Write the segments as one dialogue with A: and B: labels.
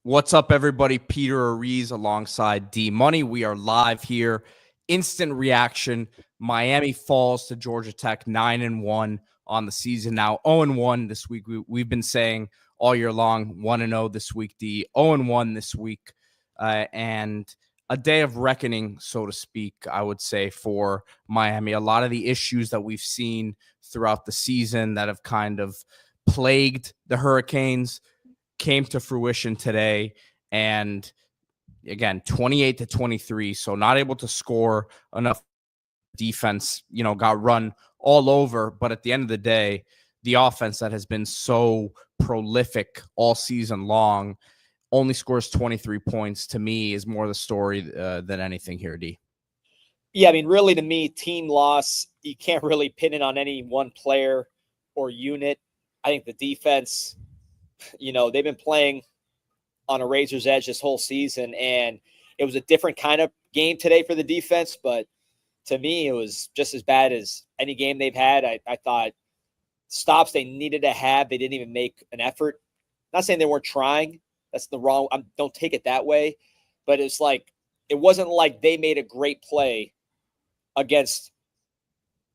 A: What's up, everybody? Peter Ariz alongside D Money. We are live here. Instant reaction. Miami falls to Georgia Tech 9-1 on the season. Now 0-1 this week. We've been saying all year long 1-0 this week. D 0-1 this week, and a day of reckoning, so to speak. I would say for Miami, a lot of the issues that we've seen throughout the season that have kind of plagued the Hurricanes came to fruition today. And again, 28-23. So not able to score enough. Defense, got run all over. But at the end of the day, the offense that has been so prolific all season long only scores 23 points. To me, is more the story than anything here, D.
B: Yeah, I mean, really, to me, team loss, you can't really pin it on any one player or unit. I think the defense, they've been playing on a razor's edge this whole season, and it was a different kind of game today for the defense, but to me, it was just as bad as any game they've had. I thought stops they needed to have, they didn't even make an effort. Not saying they weren't trying. That's the wrong – don't take it that way. But it's like it wasn't like they made a great play against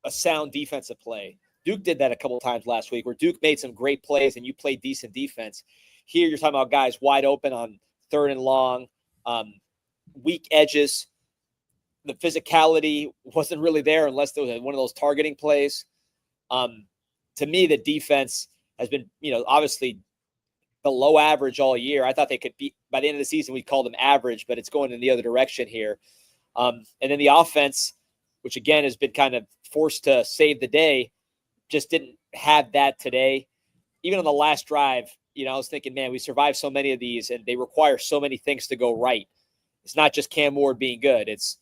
B: a sound defensive play. Duke did that a couple of times last week where Duke made some great plays and you played decent defense. Here you're talking about guys wide open on third and long, weak edges. The physicality wasn't really there unless there was one of those targeting plays. To me, the defense has been, obviously below average all year. I thought they could be, by the end of the season, we'd call them average, but it's going in the other direction here. And then the offense, which again has been kind of forced to save the day, just didn't have that today. Even on the last drive, I was thinking, man, we survived so many of these and they require so many things to go right. It's not just Cam Ward being good. It's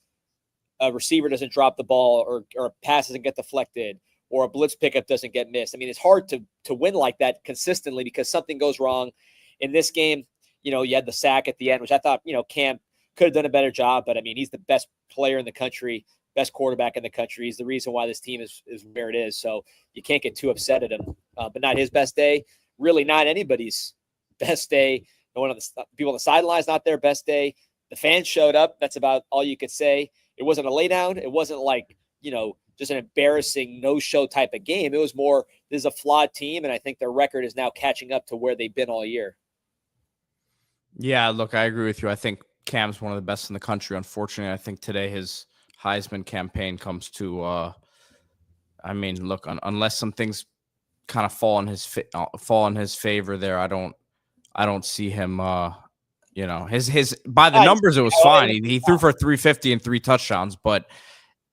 B: a receiver doesn't drop the ball or a pass doesn't get deflected or a blitz pickup doesn't get missed. I mean, it's hard to win like that consistently because something goes wrong. In this game, you had the sack at the end, which I thought, Cam could have done a better job. But, I mean, he's the best player in the country, best quarterback in the country. He's the reason why this team is where it is. So you can't get too upset at him. But not his best day. Really not anybody's best day. No one of the people on the sidelines, not their best day. The fans showed up. That's about all you could say. It wasn't a laydown. It wasn't like, just an embarrassing no-show type of game. It was more, this is a flawed team, and I think their record is now catching up to where they've been all year.
A: Yeah, look, I agree with you. I think Cam's one of the best in the country. Unfortunately, I think today his Heisman campaign comes to, look, unless some things kind of fall in his favor there, I don't see him, his by the numbers, it was fine. He threw for 350 and 3 touchdowns, but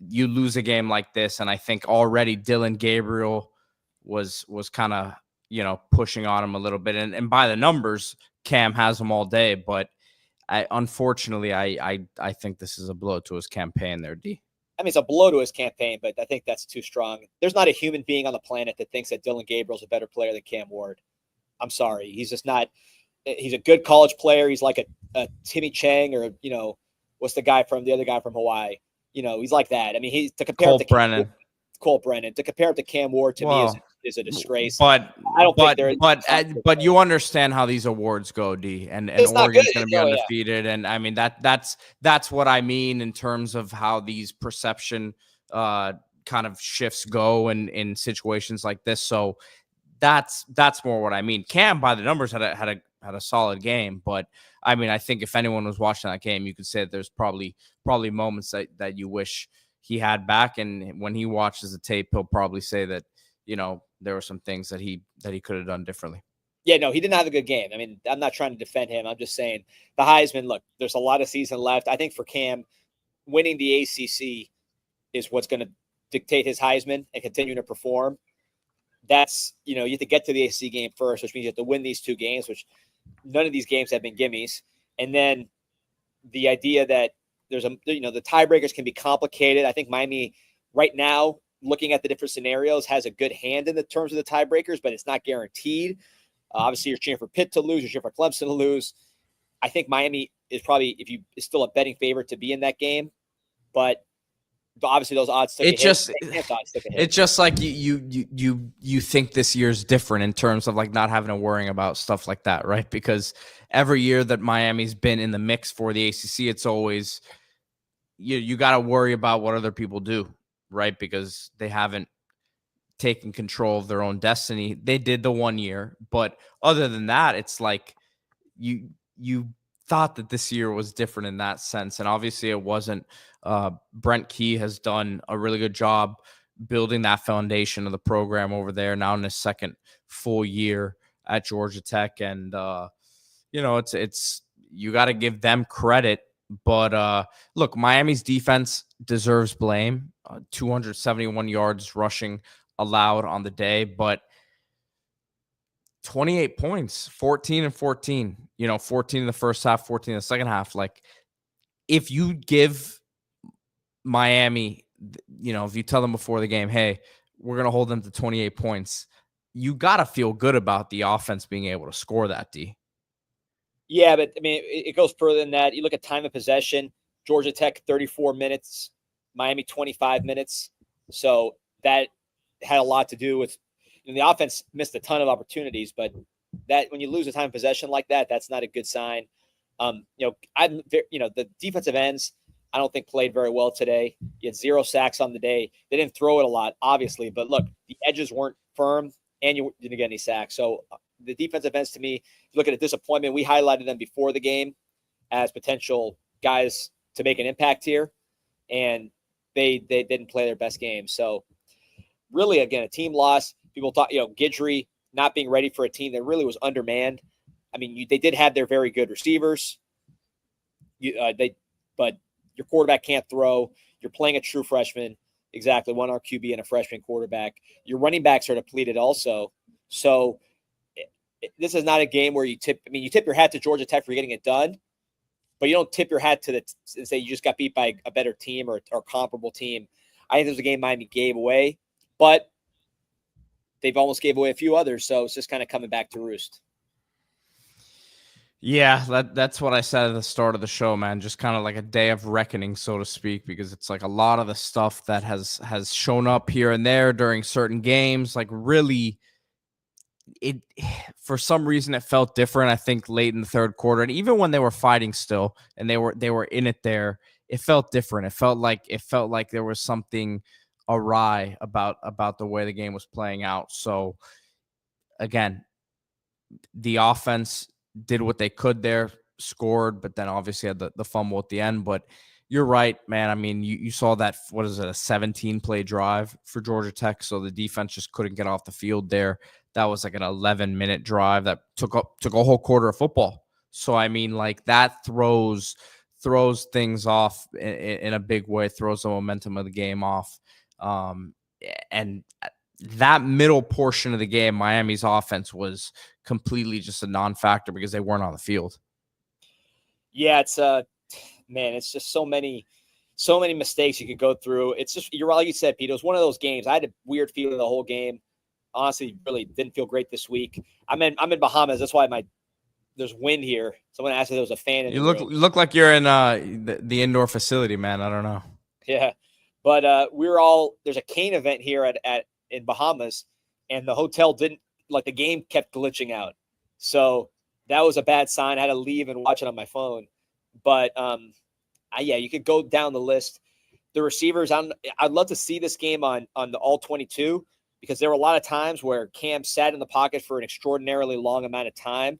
A: you lose a game like this, and I think already Dylan Gabriel was kind of, pushing on him a little bit. And by the numbers, Cam has him all day, but unfortunately, I think this is a blow to his campaign there, D.
B: I mean, it's a blow to his campaign, but I think that's too strong. There's not a human being on the planet that thinks that Dylan Gabriel's a better player than Cam Ward. I'm sorry. He's just not. He's a good college player. He's like a Timmy Chang or, what's the other guy from Hawaii? He's like that. I mean, he's to compare Cole Brennan. To compare it to Cam Ward to me is a disgrace.
A: But
B: I don't think there is.
A: But you understand how these awards go, D, and Oregon's going to be undefeated, and I mean that's what I mean in terms of how these perception kind of shifts go in situations like this. So that's more what I mean. Cam, by the numbers, had a solid game, but I mean, I think if anyone was watching that game, you could say that there's probably moments that you wish he had back. And when he watches the tape, he'll probably say that, there were some things that he could have done differently.
B: Yeah, no, he didn't have a good game. I mean, I'm not trying to defend him. I'm just saying the Heisman, look, there's a lot of season left. I think for Cam, winning the ACC is what's going to dictate his Heisman and continuing to perform. That's, you have to get to the ACC game first, which means you have to win these 2 games, which none of these games have been gimmies. And then the idea that there's the tiebreakers can be complicated. I think Miami right now, looking at the different scenarios, has a good hand in the terms of the tiebreakers, but it's not guaranteed. Obviously, you're cheering for Pitt to lose. You're cheering for Clemson to lose. I think Miami is probably, is still a betting favorite to be in that game. But obviously those odds took a hit. Odds took a hit.
A: It's just like you think this year's different in terms of like not having to worry about stuff like that, right? Because every year that Miami's been in the mix for the ACC, it's always you got to worry about what other people do, right? Because they haven't taken control of their own destiny. They did the 1 year, but other than that, it's like you thought that this year was different in that sense, and obviously it wasn't. Brent Key has done a really good job building that foundation of the program over there now in his second full year at Georgia Tech, and it's you got to give them credit. But look, Miami's defense deserves blame. 271 yards rushing allowed on the day, but 28 points, 14 and 14, 14 in the first half, 14 in the second half. Like, if you give Miami, if you tell them before the game, hey, we're going to hold them to 28 points, you got to feel good about the offense being able to score that, D.
B: Yeah, but I mean, it goes further than that. You look at time of possession, Georgia Tech 34 minutes, Miami 25 minutes. So that had a lot to do with the offense missed a ton of opportunities, but that when you lose a time of possession like that, that's not a good sign. The defensive ends, I don't think played very well today. You had 0 sacks on the day. They didn't throw it a lot, obviously, but look, the edges weren't firm and you didn't get any sacks. So the defensive ends, to me, if you look at a disappointment, we highlighted them before the game as potential guys to make an impact here, and they didn't play their best game. So really, again, a team loss. People thought, Guidry not being ready for a team that really was undermanned. I mean, they did have their very good receivers. But your quarterback can't throw. You're playing a true freshman, exactly, one RQB and a freshman quarterback. Your running backs are depleted also. So this is not a game where you tip your hat to Georgia Tech for getting it done, but you don't tip your hat to and say you just got beat by a better team or comparable team. I think this was a game Miami gave away, but they've almost gave away a few others, so it's just kind of coming back to roost.
A: Yeah, that's what I said at the start of the show, man. Just kind of like a day of reckoning, so to speak, because it's like a lot of the stuff that has shown up here and there during certain games, like really it for some reason it felt different, I think, late in the third quarter. And even when they were fighting still and they were in it there, it felt different. It felt like there was something awry about the way the game was playing out. So again, the offense did what they could there, scored, but then obviously had the fumble at the end. But you're right, man. I mean, you saw that, what is it, a 17-play drive for Georgia Tech, so the defense just couldn't get off the field there. That was like an 11-minute drive that took a whole quarter of football. So, I mean, like, that throws things off in a big way, throws the momentum of the game off. And that middle portion of the game, Miami's offense was completely just a non-factor because they weren't on the field.
B: Yeah, it's it's just so many mistakes you could go through. It's just, you're all you said, Pete. It was one of those games. I had a weird feeling the whole game. Honestly, really didn't feel great this week. I'm in Bahamas. That's why there's wind here. Someone asked if there was a fan in the room.
A: You look like you're in the indoor facility, man. I don't know.
B: Yeah, but there's a cane event here in Bahamas, and the hotel didn't, like, the game kept glitching out. So that was a bad sign. I had to leave and watch it on my phone. But you could go down the list. The receivers, I'd love to see this game on the all 22, because there were a lot of times where Cam sat in the pocket for an extraordinarily long amount of time,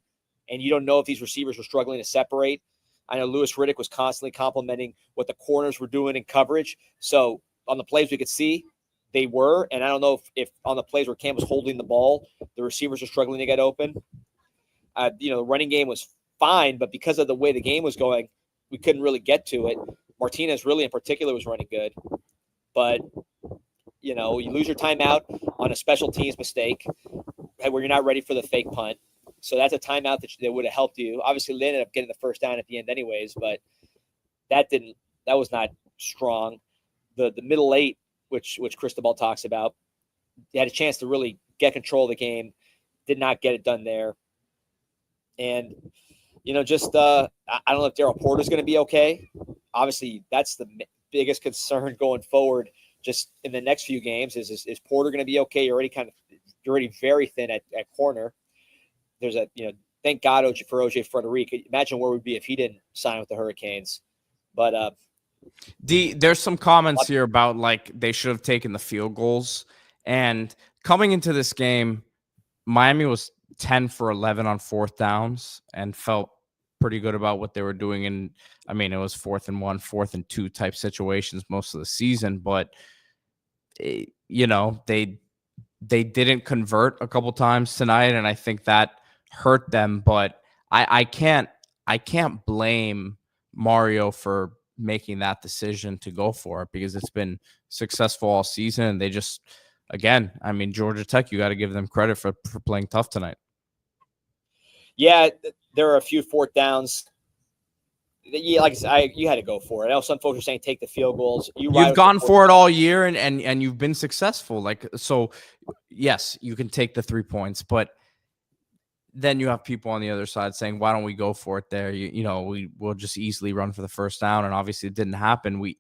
B: and you don't know if these receivers were struggling to separate. I know Louis Riddick was constantly complimenting what the corners were doing in coverage. So on the plays we could see, they were, and I don't know if on the plays where Cam was holding the ball, the receivers were struggling to get open. The running game was fine, but because of the way the game was going, we couldn't really get to it. Martinez really in particular was running good. But, you lose your timeout on a special teams mistake where you're not ready for the fake punt. So that's a timeout that would have helped you. Obviously, they ended up getting the first down at the end anyways, but that was not strong. The middle eight, which Cristobal talks about, they had a chance to really get control of the game, did not get it done there. And, I don't know if Daryl Porter's going to be okay. Obviously, that's the biggest concern going forwed, just in the next few games, is Porter going to be okay? You're already very thin at corner. There's thank God for OJ Frederic. Imagine where we'd be if he didn't sign with the Hurricanes. But
A: there's some comments here about like they should have taken the field goals. And coming into this game, Miami was 10 for 11 on fourth downs and felt pretty good about what they were doing. And I mean, it was 4th and 1, 4th and 2 type situations most of the season, but they didn't convert a couple times tonight, and I think that hurt them. But I can't blame Mario for making that decision to go for it, because it's been successful all season. And they just, again, I mean, Georgia Tech, you got to give them credit for playing tough tonight.
B: Yeah, there are a few fourth downs. Yeah, like you had to go for it. I know some folks are saying take the field goals.
A: You've gone for it all year, and you've been successful. Like, so yes, you can take the 3 points, but then you have people on the other side saying, why don't we go for it there? We'll just easily run for the first down. And obviously it didn't happen. We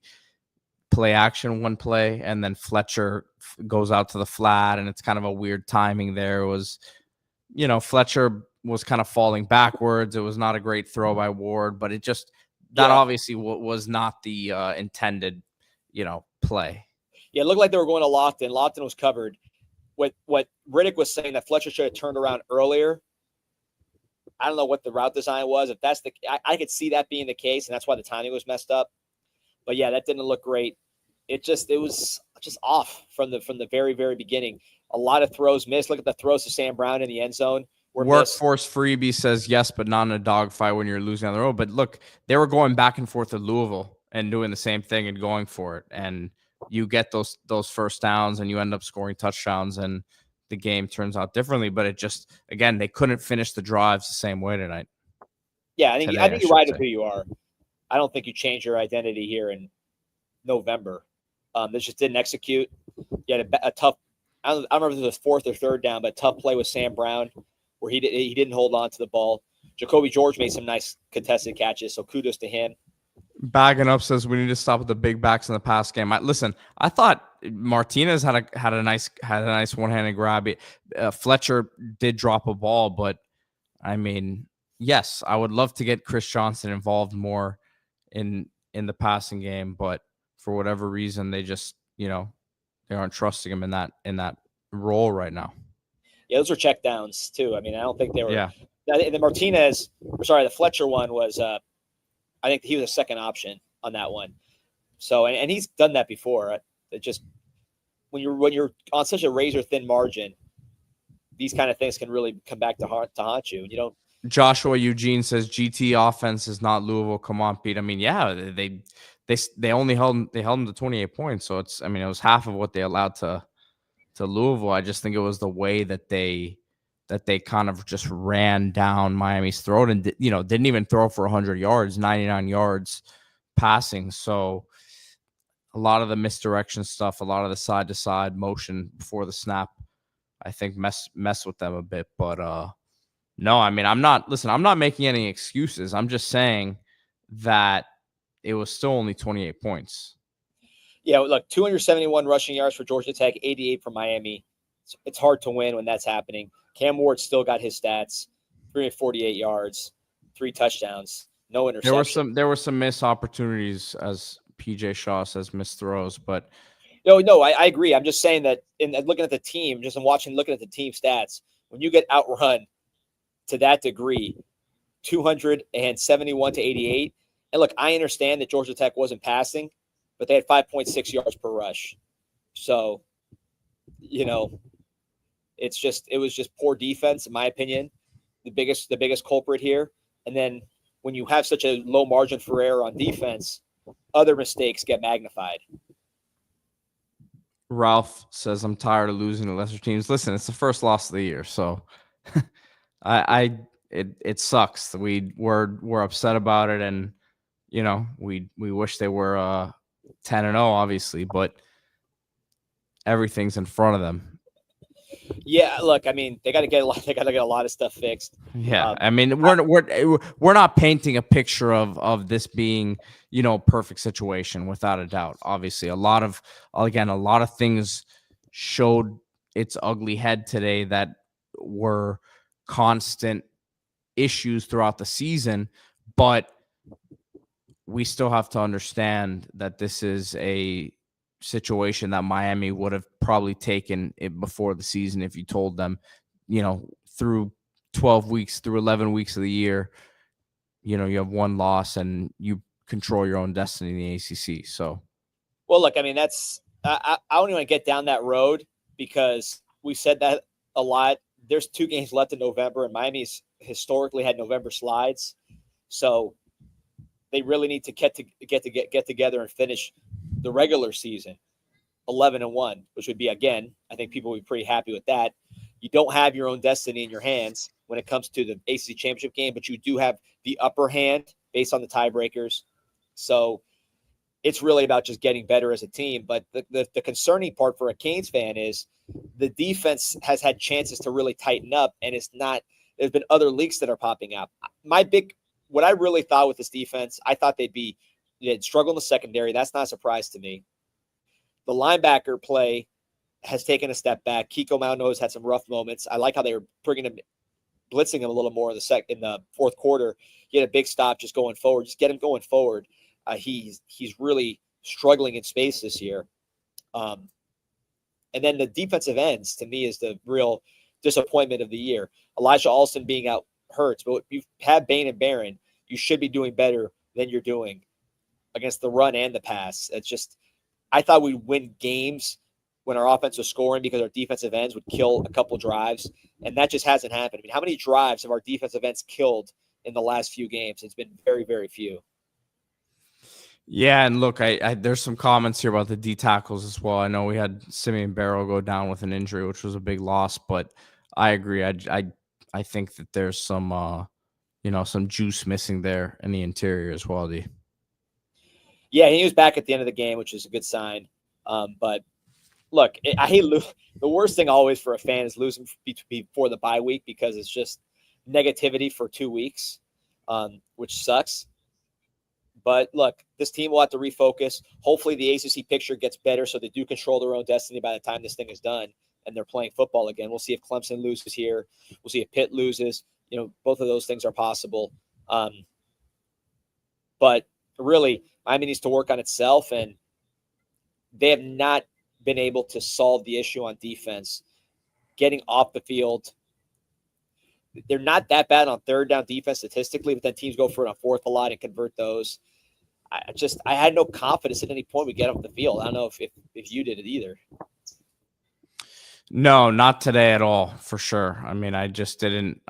A: play action one play, and then Fletcher goes out to the flat, and it's kind of a weird timing there. It was, Fletcher was kind of falling backwards. It was not a great throw by Ward, but it just, obviously was not the intended, play.
B: Yeah, it looked like they were going to Lofton. Lofton was covered. What Riddick was saying, that Fletcher should have turned around earlier. I don't know what the route design was. If that's I could see that being the case, and that's why the timing was messed up. But yeah, that didn't look great. It was just off from the very, very beginning. A lot of throws missed. Look at the throws to Sam Brown in the end zone.
A: Workforce Freebie says yes, but not in a dogfight when you're losing on the road. But look, they were going back and forth at Louisville and doing the same thing and going for it. And you get those first downs, and you end up scoring touchdowns, and the game turns out differently. But it just, again, they couldn't finish the drives the same way tonight.
B: Yeah, I think you're right with who you are. I don't think you change your identity here in November. They just didn't execute. You had a tough, I don't remember if it was 4th or 3rd down, but a tough play with Sam Brown where he didn't hold on to the ball. Jacoby George made some nice contested catches, so kudos to him.
A: Bagging up says we need to stop with the big backs in the pass game. I thought Martinez had a nice one-handed grab. Fletcher did drop a ball, but I mean, yes, I would love to get Chris Johnson involved more in the passing game, but for whatever reason, they just they aren't trusting him in that role right now.
B: Yeah, those were check downs too. I mean, I don't think they were.
A: Yeah.
B: The Fletcher one was. I think he was a second option on that one. So, and he's done that before. It just when you're on such a razor thin margin, these kind of things can really come back to haunt you. You don't.
A: Joshua Eugene says GT offense is not Louisville. Come on, Pete. I mean, yeah, they only held them to 28 points. So it was half of what they allowed to Louisville. I just think it was the way that they kind of just ran down Miami's throat and didn't even throw for 100 yards, 99 yards passing. So a lot of the misdirection stuff, a lot of the side to side motion before the snap, I think mess with them a bit. But no, I mean, I'm not making any excuses. I'm just saying that it was still only 28 points.
B: Yeah, look, 271 rushing yards for Georgia Tech, 88 for Miami. It's hard to win when that's happening. Cam Ward still got his stats, 348 yards, 3 touchdowns, no interceptions.
A: There were some missed opportunities, as PJ Shaw says, missed throws, but
B: no, I agree. I'm just saying that in looking at the team, looking at the team stats, when you get outrun to that degree, 271 to 88, and look, I understand that Georgia Tech wasn't passing, but they had 5.6 yards per rush. So, it was just poor defense, in my opinion, the biggest culprit here. And then when you have such a low margin for error on defense, other mistakes get magnified.
A: Ralph says, I'm tired of losing to lesser teams. Listen, it's the first loss of the year, so it sucks. We're upset about it, and we wish they were 10-0, obviously, but everything's in front of them.
B: Yeah, look, I mean, they got to get a lot. They got to get a lot of stuff fixed.
A: Yeah, I mean, we're not painting a picture of this being, perfect situation without a doubt. Obviously, a lot of things showed its ugly head today that were constant issues throughout the season, but we still have to understand that this is a situation that Miami would have probably taken it before the season if you told them, through 12 weeks, through 11 weeks of the year, you have one loss and you control your own destiny in the ACC. So,
B: well, look, I mean, I don't even get down that road because we said that a lot. There's 2 games left in November, and Miami's historically had November slides, so they really need to get together and finish the regular season 11-1, which would be, again, I think people would be pretty happy with that. You don't have your own destiny in your hands when it comes to the ACC championship game, but you do have the upper hand based on the tiebreakers. So it's really about just getting better as a team. But the concerning part for a Canes fan is the defense has had chances to really tighten up, and there's been other leaks that are popping up. What I really thought with this defense, I thought they'd struggle in the secondary. That's not a surprise to me. The linebacker play has taken a step back. Kiko Mauno's had some rough moments. I like how they were blitzing him a little more in the fourth quarter. He had a big stop just going forward. Just get him going forward. He's really struggling in space this year. And then the defensive ends, to me, is the real disappointment of the year. Elijah Alston being out hurts, but you have Bain and Barron. You should be doing better than you're doing against the run and the pass. It's just, I thought we'd win games when our offense was scoring because our defensive ends would kill a couple drives, and that just hasn't happened. I mean, how many drives have our defensive ends killed in the last few games? It's been very, very few.
A: Yeah, and look, I there's some comments here about the D tackles as well. I know we had Simeon Barrow go down with an injury, which was a big loss, but I agree. I think that there's some some juice missing there in the interior as well, D.
B: Yeah, he was back at the end of the game, which is a good sign. But look, I hate the worst thing always for a fan is losing before the bye week because it's just negativity for 2 weeks, which sucks. But look, this team will have to refocus. Hopefully the ACC picture gets better so they do control their own destiny by the time this thing is done and they're playing football again. We'll see if Clemson loses here. We'll see if Pitt loses. Both of those things are possible. But really, Miami needs to work on itself, and they have not been able to solve the issue on defense. Getting off the field, they're not that bad on third down defense statistically, but then teams go for it on fourth a lot and convert those. I had no confidence at any point we get off the field. I don't know if you did it either.
A: No, not today at all, for sure. I mean, I just didn't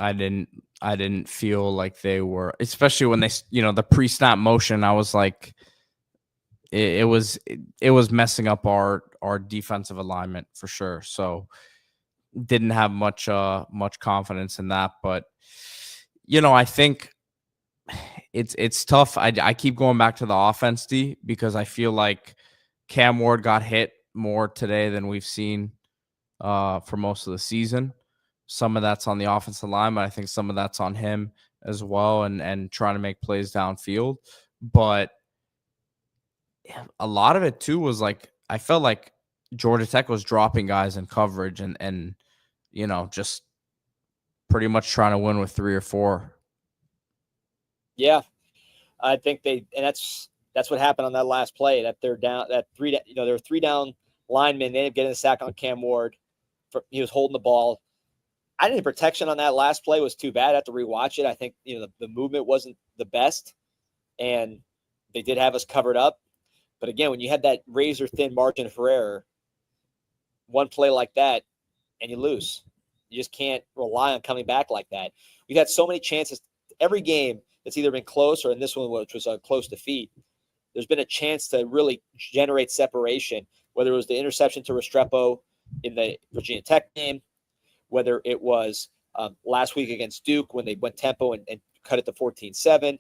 A: feel like they were, especially when they, the pre-snap motion. I was like, it was messing up our defensive alignment for sure. So didn't have much confidence in that, but I think it's tough. I keep going back to the offense, D, because I feel like Cam Ward got hit more today than we've seen for most of the season. Some of that's on the offensive line, but I think some of that's on him as well, and trying to make plays downfield. But a lot of it too was like, I felt like Georgia Tech was dropping guys in coverage and just pretty much trying to win with 3 or 4.
B: Yeah, I think that's what happened on that last play. That they're down, there were 3 down linemen. They ended up getting a sack on Cam Ward. He was holding the ball. I think the protection on that last play was too bad. I have to rewatch it. I think the movement wasn't the best, and they did have us covered up. But again, when you have that razor thin margin for error, one play like that, and you lose. You just can't rely on coming back like that. We've had so many chances. Every game that's either been close or in this one, which was a close defeat, there's been a chance to really generate separation, whether it was the interception to Restrepo in the Virginia Tech game, whether it was last week against Duke when they went tempo and cut it to 14-7.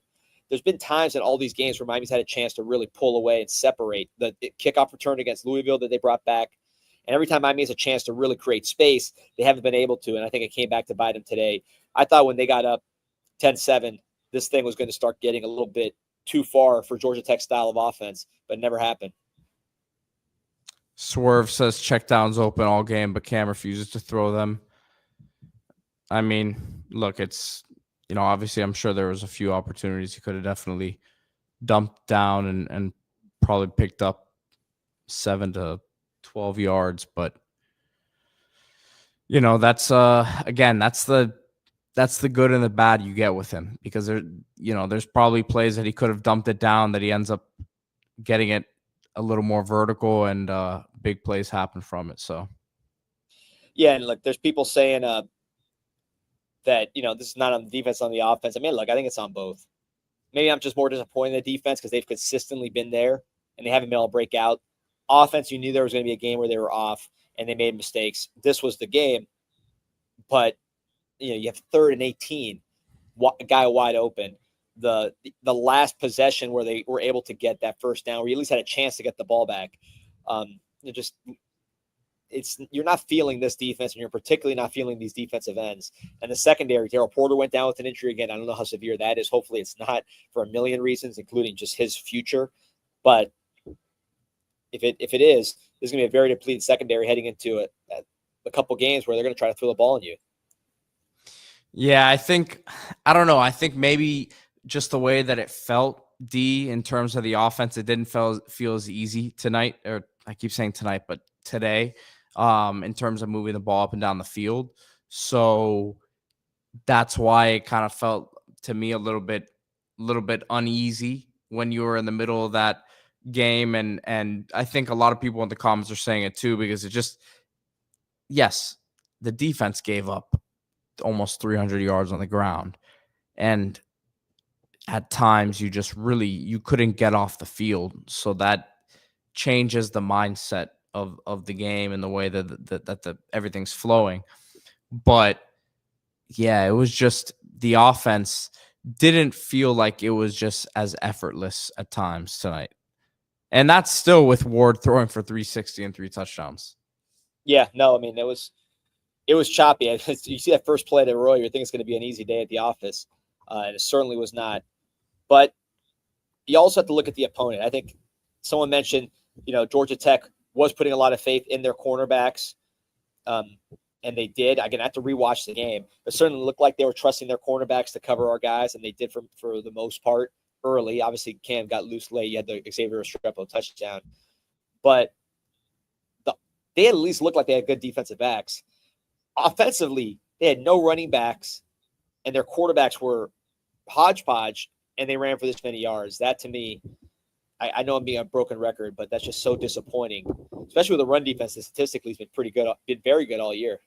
B: There's been times in all these games where Miami's had a chance to really pull away and separate. The kickoff return against Louisville that they brought back, And every time Miami has a chance to really create space, they haven't been able to. And I think it came back to bite them today. I thought when they got up 10-7, this thing was going to start getting a little bit too far for Georgia Tech's style of offense, but it never happened.
A: Swerve says checkdowns open all game, but Cam refuses to throw them. I mean, look, it's, obviously I'm sure there was a few opportunities he could have definitely dumped down and probably picked up 7 to 12 yards. But, that's, again, that's the good and the bad you get with him, because there's probably plays that he could have dumped it down that he ends up getting it a little more vertical, and big plays happen from it. So,
B: yeah, and look, there's people saying that this is not on the defense, on the offense. I mean, look, I think it's on both. Maybe I'm just more disappointed in the defense because they've consistently been there and they haven't been able to break out. Offense, you knew there was going to be a game where they were off and they made mistakes. This was the game, but you have 3rd and 18, a guy wide open. The last possession where they were able to get that first down, where you at least had a chance to get the ball back. You're not feeling this defense, and you're particularly not feeling these defensive ends. And the secondary, Daryl Porter went down with an injury again. I don't know how severe that is. Hopefully it's not, for a million reasons, including just his future. But if it is, there's going to be a very depleted secondary heading into a couple games where they're going to try to throw the ball on you.
A: Yeah, I don't know. I think maybe just the way that it felt, D, in terms of the offense, it didn't feel as easy tonight, or I keep saying tonight, but today, in terms of moving the ball up and down the field. So that's why it kind of felt to me a little bit uneasy when you were in the middle of that game. And I think a lot of people in the comments are saying it too, because yes, the defense gave up almost 300 yards on the ground. And at times you couldn't get off the field. So that changes the mindset of the game and the way that everything's flowing. But yeah, it was just, the offense didn't feel like it was just as effortless at times tonight. And that's still with Ward throwing for 360 and 3 touchdowns.
B: Yeah, no, I mean, it was choppy. You see that first play to Roy, you think it's going to be an easy day at the office. And it certainly was not. But you also have to look at the opponent. I think someone mentioned, Georgia Tech was putting a lot of faith in their cornerbacks. And they did. Again, I have to rewatch the game. It certainly looked like they were trusting their cornerbacks to cover our guys, and they did for the most part early. Obviously, Cam got loose late. You had the Xavier Restrepo touchdown. But they at least looked like they had good defensive backs. Offensively, they had no running backs, and their quarterbacks were hodgepodge, and they ran for this many yards. That, to me, I know I'm being a broken record, but that's just so disappointing, especially with the run defense that statistically has been pretty good, been very good all year.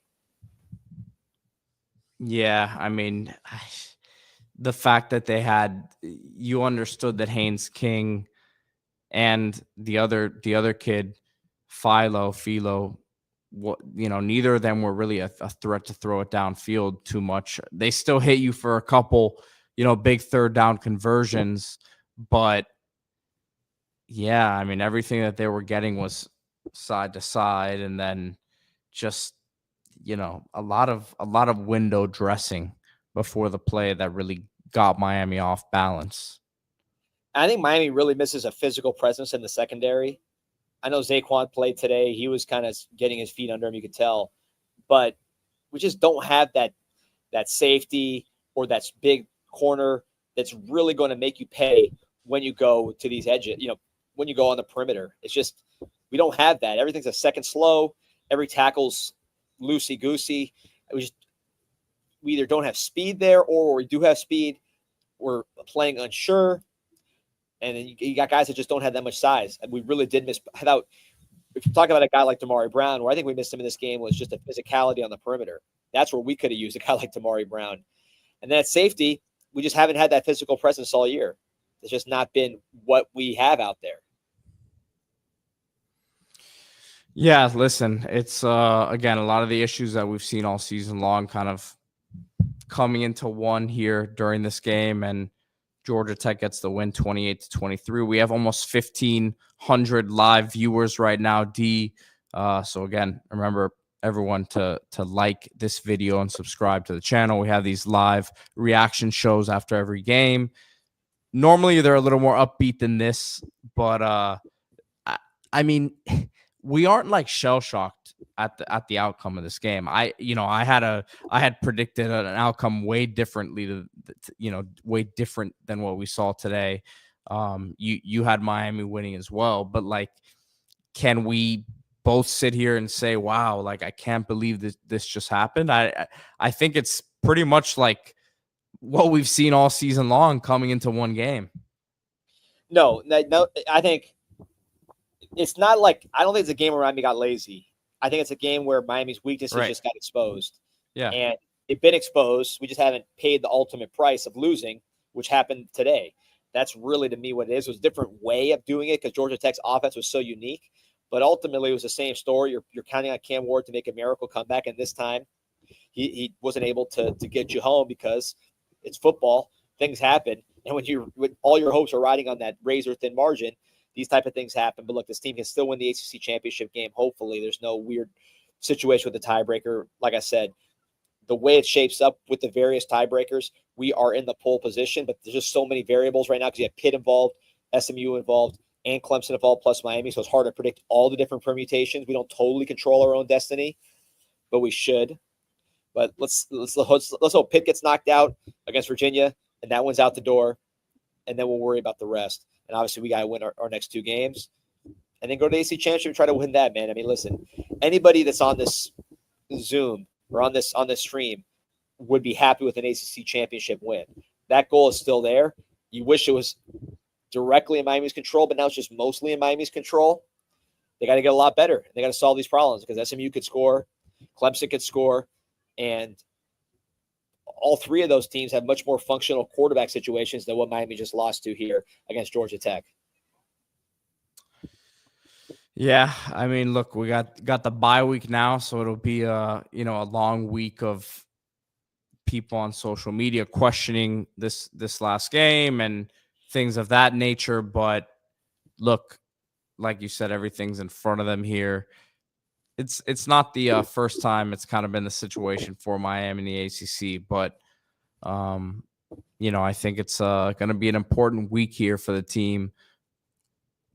A: Yeah, I mean, the fact that you understood that Haynes King and the other kid, Philo, neither of them were really a threat to throw it downfield too much. They still hit you for a couple, big 3rd down conversions, but yeah, I mean, everything that they were getting was side to side, and then just, a lot of window dressing before the play that really got Miami off balance.
B: I think Miami really misses a physical presence in the secondary. I know Zaquan played today. He was kind of getting his feet under him, you could tell. But we just don't have that safety or that big corner that's really going to make you pay when you go to these edges, when you go on the perimeter. It's just, we don't have that. Everything's a second slow. Every tackle's loosey-goosey. We either don't have speed there, or we do have speed, we're playing unsure. And then you got guys that just don't have that much size. And we really did miss. If you talk about a guy like Damari Brown, where I think we missed him in this game was just a physicality on the perimeter. That's where we could have used a guy like Damari Brown. And then at safety, we just haven't had that physical presence all year. It's just not been what we have out there.
A: Yeah, listen, it's again, a lot of the issues that we've seen all season long kind of coming into one here during this game, and Georgia Tech gets the win 28-23. We have almost 1,500 live viewers right now, D. So again, remember everyone to like this video and subscribe to the channel. We have these live reaction shows after every game. Normally they're a little more upbeat than this, but I mean, we aren't like shell shocked at the outcome of this game. I had predicted an outcome way differently way different than what we saw today. You had Miami winning as well, but like, can we both sit here and say, wow, like, I can't believe this just happened? I think it's pretty much like what we've seen all season long coming into one game.
B: No, I think it's not like, I don't think it's a game where Miami got lazy. I think it's a game where Miami's weaknesses just got exposed.
A: Yeah.
B: And they've been exposed. We just haven't paid the ultimate price of losing, which happened today. That's really, to me, what it is. It was a different way of doing it because Georgia Tech's offense was so unique. But ultimately, it was the same story. You're counting on Cam Ward to make a miracle comeback, and this time he wasn't able to get you home because it's football. Things happen. And when all your hopes are riding on that razor-thin margin, these type of things happen. But look, this team can still win the ACC championship game. Hopefully, there's no weird situation with the tiebreaker. Like I said, the way it shapes up with the various tiebreakers, we are in the pole position. But there's just so many variables right now because you have Pitt involved, SMU involved, and Clemson involved, plus Miami. So it's hard to predict all the different permutations. We don't totally control our own destiny, but we should. But let's hope Pitt gets knocked out against Virginia, and that one's out the door, and then we'll worry about the rest. And obviously, we got to win our next two games, and then go to the ACC championship and try to win that, man. I mean, listen, anybody that's on this Zoom or on this stream would be happy with an ACC championship win. That goal is still there. You wish it was directly in Miami's control, but now it's just mostly in Miami's control. They got to get a lot better. They got to solve these problems because SMU could score, Clemson could score, and all three of those teams have much more functional quarterback situations than what Miami just lost to here against Georgia Tech.
A: Yeah, I mean, look, we got the bye week now, so it'll be a long week of people on social media questioning this last game and things of that nature. But look, like you said, everything's in front of them here. It's not the first time it's kind of been the situation for Miami in the ACC, but I think it's going to be an important week here for the team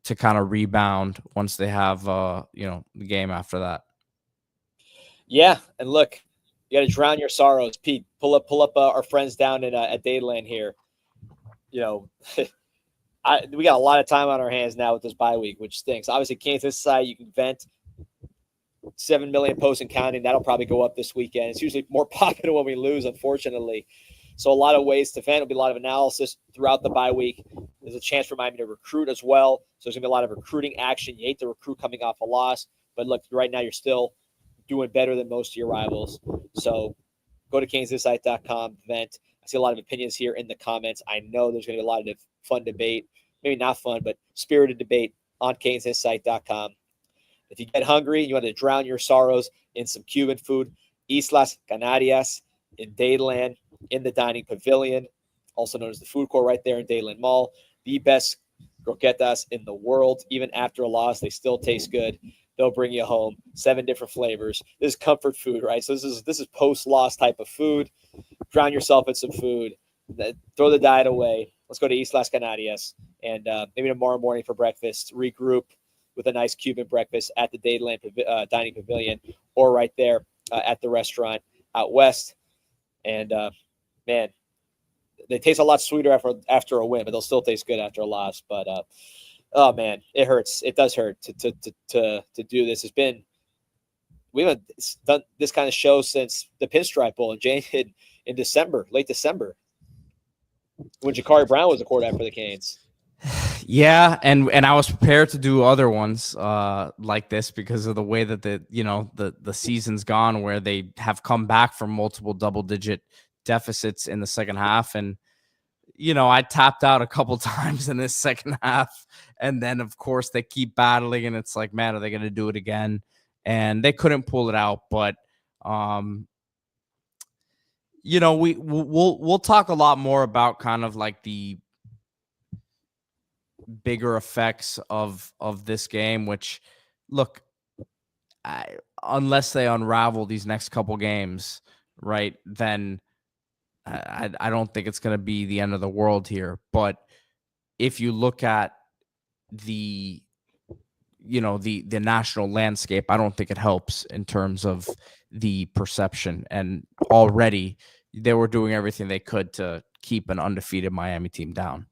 A: to kind of rebound once they have the game after that.
B: Yeah, and look, you got to drown your sorrows, Pete. Pull up our friends down at Dadeland here. We got a lot of time on our hands now with this bye week, which stinks. Obviously, Kansas side, you can vent. 7 million posts and counting. That'll probably go up this weekend. It's usually more popular when we lose, unfortunately. So a lot of ways to vent. There'll be a lot of analysis throughout the bye week. There's a chance for Miami to recruit as well. So there's going to be a lot of recruiting action. You hate to recruit coming off a loss. But look, right now you're still doing better than most of your rivals. So go to KansasSite.com, vent. I see a lot of opinions here in the comments. I know there's going to be a lot of fun debate. Maybe not fun, but spirited debate on KansasSite.com. If you get hungry, you want to drown your sorrows in some Cuban food, Islas Canarias in Dadeland, in the dining pavilion, also known as the food court right there in Dadeland Mall. The best croquetas in the world. Even after a loss, they still taste good. They'll bring you home. 7 different flavors. This is comfort food, right? So this is post-loss type of food. Drown yourself in some food. Throw the diet away. Let's go to Islas Canarias. And maybe tomorrow morning for breakfast, regroup with a nice Cuban breakfast at the Dadeland Dining Pavilion or right there at the restaurant out west. And, man, they taste a lot sweeter after a win, but they'll still taste good after a loss. But, oh, man, it hurts. It does hurt to do this. We haven't done this kind of show since the Pinstripe Bowl in December, late December, when Ja'Carri Brown was the quarterback for the Canes.
A: Yeah, and I was prepared to do other ones like this because of the way that the season's gone, where they have come back from multiple double-digit deficits in the second half. And, I tapped out a couple times in this second half. And then, of course, they keep battling, and it's like, man, are they going to do it again? And they couldn't pull it out. But, we'll talk a lot more about kind of like the bigger effects of this game, which, look, unless they unravel these next couple games, right, then I don't think it's going to be the end of the world here. But if you look at the national landscape, I don't think it helps in terms of the perception. And already they were doing everything they could to keep an undefeated Miami team down.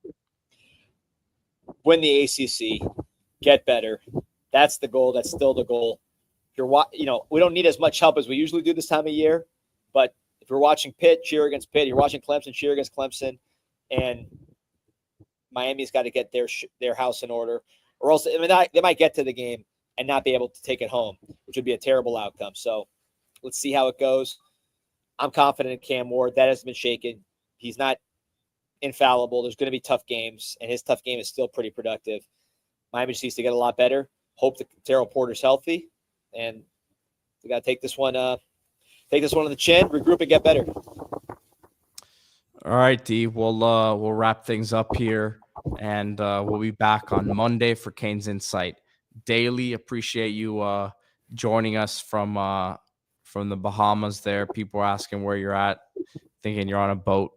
B: Win the ACC, get better. That's the goal. That's still the goal. If you're, we don't need as much help as we usually do this time of year, but if you're watching Pitt, cheer against Pitt. You're watching Clemson, cheer against Clemson, and Miami's got to get their house in order, or else they might get to the game and not be able to take it home, which would be a terrible outcome. So let's see how it goes. I'm confident in Cam Ward. That hasn't been shaken. He's not infallible. There's going to be tough games, and his tough game is still pretty productive. Miami just needs to get a lot better. Hope that Terrell Porter's healthy, and we got to take this one on the chin, regroup, and get better.
A: All right, D. We'll wrap things up here, and we'll be back on Monday for Canes Insight Daily. Appreciate you joining us from the Bahamas. There, people are asking where you're at, thinking you're on a boat.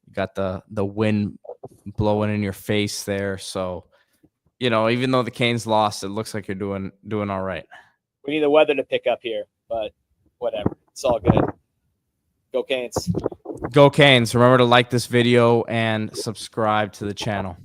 A: You got the wind blowing in your face there, so even though the Canes lost, it looks like you're doing all right.
B: We need the weather to pick up here, but whatever. It's all good. Go Canes.
A: Go Canes. Remember to like this video and subscribe to the channel.